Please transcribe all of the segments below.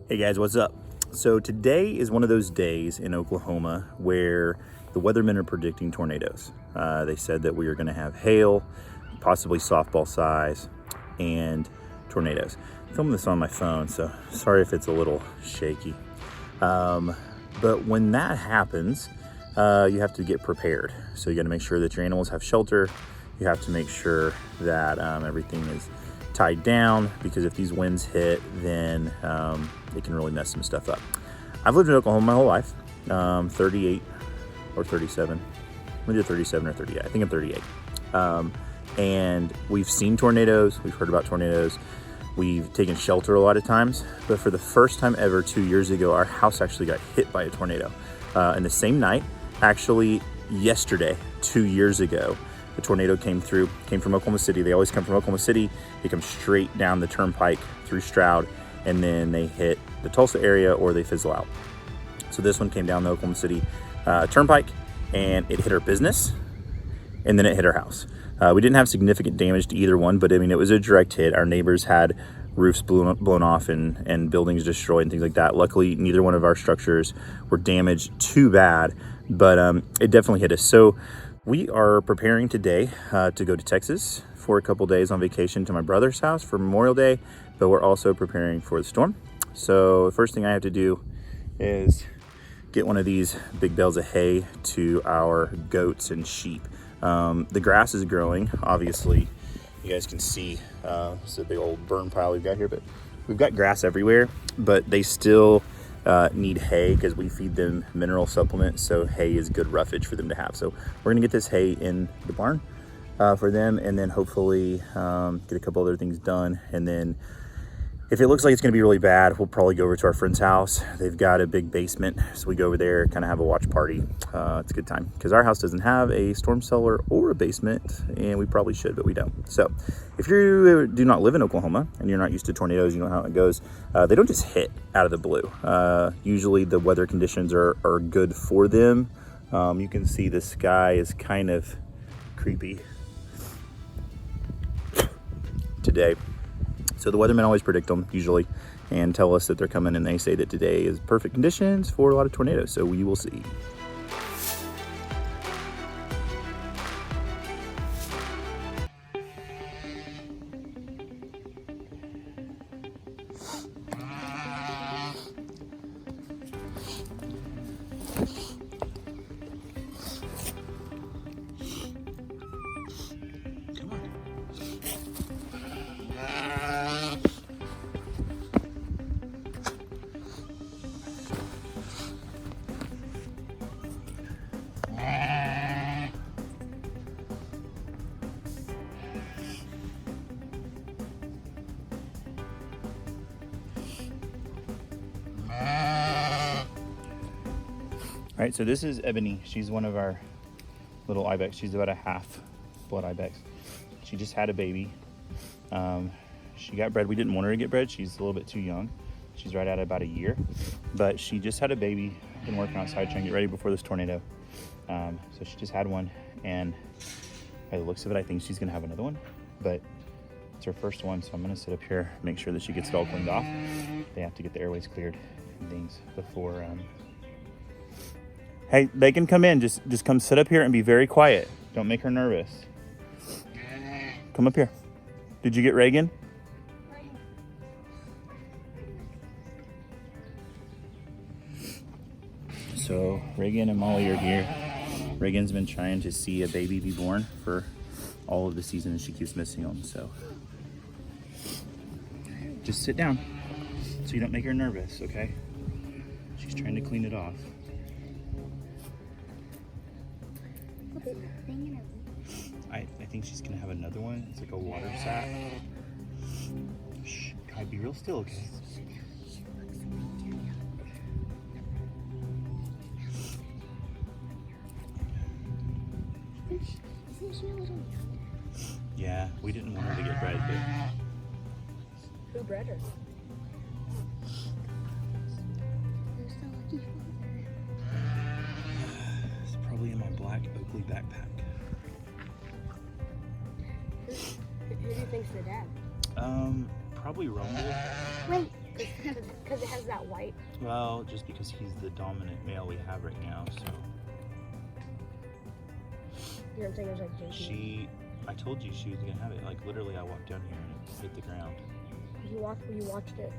Hey guys, what's up? So today is one of those days in Oklahoma where the weathermen are predicting tornadoes. They said that we are going to have hail, possibly softball size, and tornadoes. I'm filming this on my phone, so sorry if it's a little shaky. But when that happens, you have to get prepared. So you got to make sure that your animals have shelter. You have to make sure that everything is tied down, because if these winds hit, then it can really mess some stuff up. I've lived in Oklahoma my whole life, 38 or 37. I'm either 37 or 38. I think I'm 38. And we've seen tornadoes. We've heard about tornadoes. We've taken shelter a lot of times. But for the first time ever 2 years ago, our house actually got hit by a tornado. And the same night, actually yesterday, 2 years ago, the tornado came from Oklahoma City. They always come from Oklahoma City. They come straight down the turnpike through Stroud, and then they hit the Tulsa area or they fizzle out. So this one came down the Oklahoma City turnpike, and it hit our business, and then it hit our house. We didn't have significant damage to either one, but I mean, it was a direct hit. Our neighbors had roofs blown off and buildings destroyed and things like that. Luckily, neither one of our structures were damaged too bad, but it definitely hit us. So we are preparing today to go to Texas for a couple days on vacation to my brother's house for Memorial Day, but we're also preparing for the storm. So the first thing I have to do is get one of these big bales of hay to our goats and sheep. The grass is growing, obviously. You guys can see it's a big old burn pile we've got here, but we've got grass everywhere, but they still need hay because we feed them mineral supplements, so hay is good roughage for them to have. So we're gonna get this hay in the barn for them, and then hopefully get a couple other things done. And then if it looks like it's gonna be really bad, we'll probably go over to our friend's house. They've got a big basement, so we go over there, kind of have a watch party. It's a good time because our house doesn't have a storm cellar or a basement, and we probably should, but we don't. So if you do not live in Oklahoma and you're not used to tornadoes, you know how it goes. They don't just hit out of the blue. Usually the weather conditions are good for them. You can see the sky is kind of creepy today. So the weathermen always predict them usually and tell us that they're coming, and they say that today is perfect conditions for a lot of tornadoes. So we will see. All right, so this is Ebony. She's one of our little Ibex. She's about a half blood Ibex. She just had a baby. She got bred. We didn't want her to get bred. She's a little bit too young. She's right at about a year, but she just had a baby. Been working outside trying to get ready before this tornado. So she just had one, and by the looks of it, I think she's gonna have another one, but it's her first one. So I'm gonna sit up here, make sure that she gets it all cleaned off. They have to get the airways cleared and things before, hey, they can come in. Just come sit up here and be very quiet. Don't make her nervous. Come up here. Did you get Reagan? So Reagan and Molly are here. Reagan's been trying to see a baby be born for all of the season, and she keeps missing them. So just sit down so you don't make her nervous, okay? She's trying to clean it off. I think she's gonna have another one. It's like a water sack. Shh, can I be real still, okay? Yeah, we didn't want her to get bred, but... Who bred her? It's probably in my black Oakley backpack. Who do you think's the dad? Probably Rumble. Wait, Because it has that white. Well, just because he's the dominant male we have right now, so. You don't think it was like JP? I told you she was gonna have it. Like literally, I walked down here and it hit the ground. You watched it,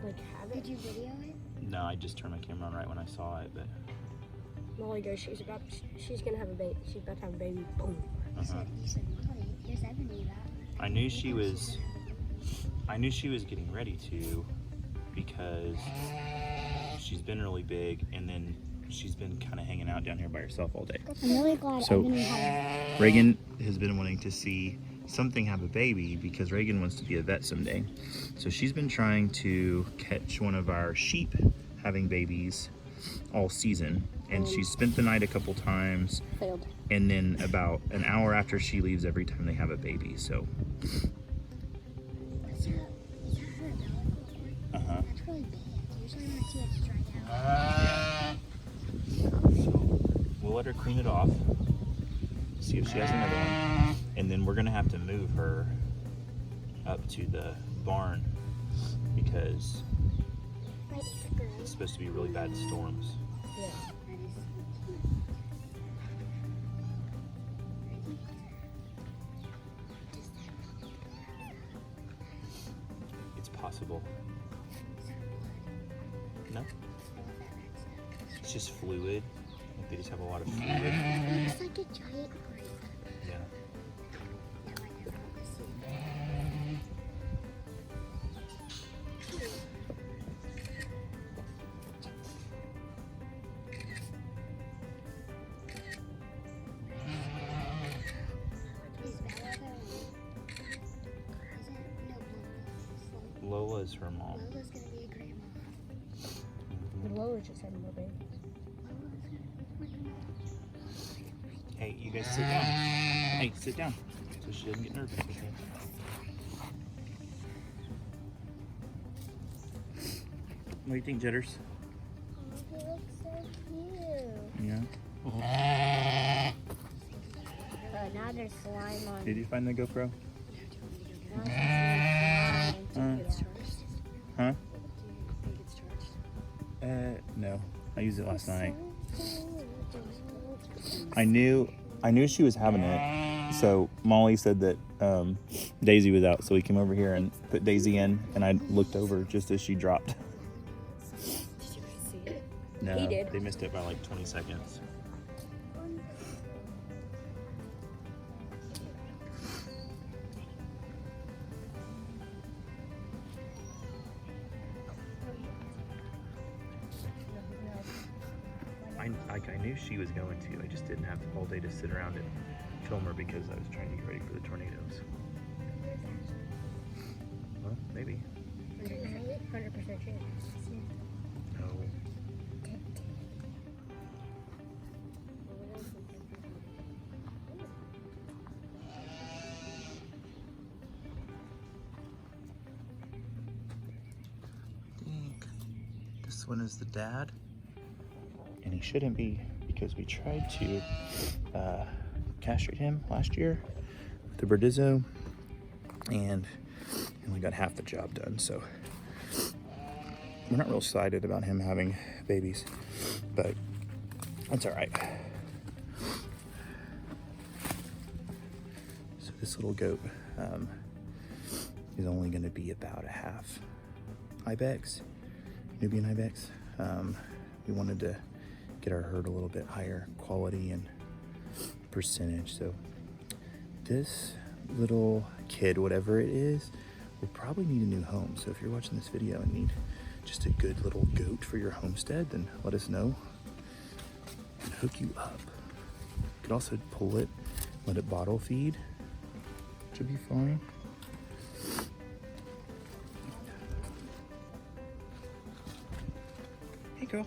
like have it? Did you video it? No, I just turned my camera on right when I saw it, but. Molly goes, she's gonna have a baby. She's about to have a baby. Boom. You said Molly. There's evidence of that. I knew she was getting ready to, because she's been really big, and then she's been kind of hanging out down here by herself all day. I'm really glad So Ebony had Reagan has been wanting to see something have a baby because Reagan wants to be a vet someday. So she's been trying to catch one of our sheep having babies all season, and she's spent the night a couple times. Failed. And then about an hour after she leaves every time they have a baby. So Is that her umbilical cord? That's really big. Usually when I see it's dried out. So we'll let her clean it off, see if she has another one, and then we're gonna have to move her up to the barn because it's supposed to be really bad storms. Yeah. That is so cute. It's possible. No? It's just fluid. Like they just have a lot of fluid. It looks like a giant grape. Yeah. No, I never want to see it. Is Bella Lola is her mom. Lola's gonna be a grandma. Lola just had more babies. Hey, you guys sit down. Hey, sit down. So she doesn't get nervous, okay? What do you think, Jitters? He looks so cute. Yeah. Now there's slime on. Did you find the GoPro? Now there's slime. Huh? Do you think it's charged? No. I used it last night. I knew she was having it. So Molly said that Daisy was out, so we came over here and put Daisy in, and I looked over just as she dropped. Did you guys see it? No, He did. they missed it by like 20 seconds. I knew she was going to. I just didn't have all day to sit around and film her because I was trying to get ready for the tornadoes. Well, maybe. 100% chance. No. I think this one is the dad. And he shouldn't be because we tried to castrate him last year with the Burdizzo and only got half the job done. So we're not real excited about him having babies, but that's all right. So this little goat is only going to be about a half Ibex, Nubian Ibex. We wanted to get our herd a little bit higher quality and percentage. So this little kid, whatever it is, will probably need a new home. So if you're watching this video and need just a good little goat for your homestead, then let us know and hook you up. You could also pull it, let it bottle feed, should be fine. Hey girl.